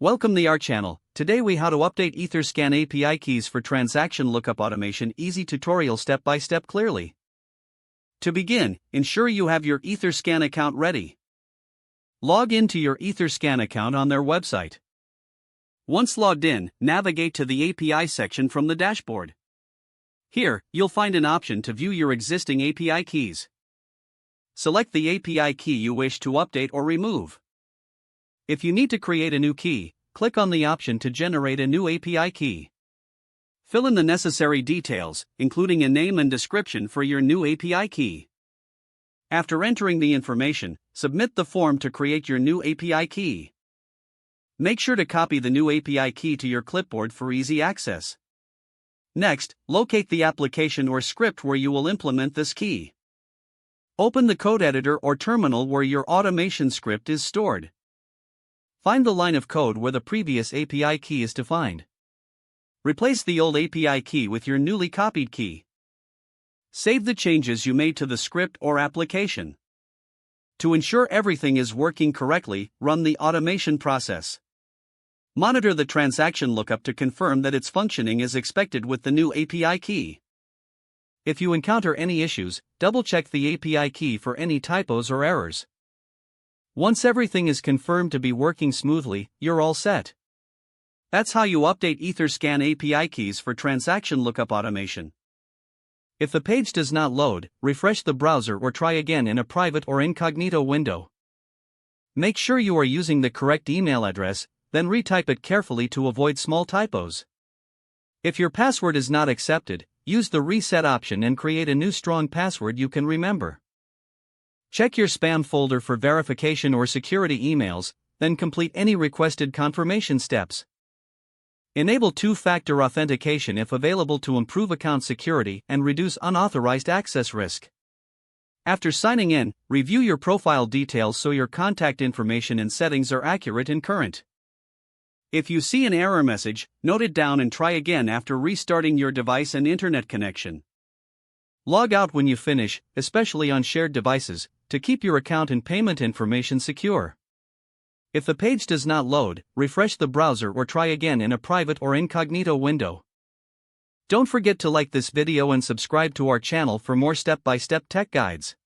Welcome to our channel. Today we how to update Etherscan API keys for transaction lookup automation. Easy tutorial step by step clearly. To begin, ensure you have your Etherscan account ready. Log into your Etherscan account on their website. Once logged in, navigate to the API section from the dashboard. Here, you'll find an option to view your existing API keys. Select the API key you wish to update or remove. If you need to create a new key, click on the option to generate a new API key. Fill in the necessary details, including a name and description for your new API key. After entering the information, submit the form to create your new API key. Make sure to copy the new API key to your clipboard for easy access. Next, locate the application or script where you will implement this key. Open the code editor or terminal where your automation script is stored. Find the line of code where the previous API key is defined. Replace the old API key with your newly copied key. Save the changes you made to the script or application. To ensure everything is working correctly, run the automation process. Monitor the transaction lookup to confirm that its functioning is expected with the new API key. If you encounter any issues, double-check the API key for any typos or errors. Once everything is confirmed to be working smoothly, you're all set. That's how you update Etherscan API keys for transaction lookup automation. If the page does not load, refresh the browser or try again in a private or incognito window. Make sure you are using the correct email address, then retype it carefully to avoid small typos. If your password is not accepted, use the reset option and create a new strong password you can remember. Check your spam folder for verification or security emails, then complete any requested confirmation steps. Enable two-factor authentication if available to improve account security and reduce unauthorized access risk. After signing in, review your profile details so your contact information and settings are accurate and current. If you see an error message, note it down and try again after restarting your device and internet connection. Log out when you finish, especially on shared devices, to keep your account and payment information secure. If the page does not load, refresh the browser or try again in a private or incognito window. Don't forget to like this video and subscribe to our channel for more step-by-step tech guides.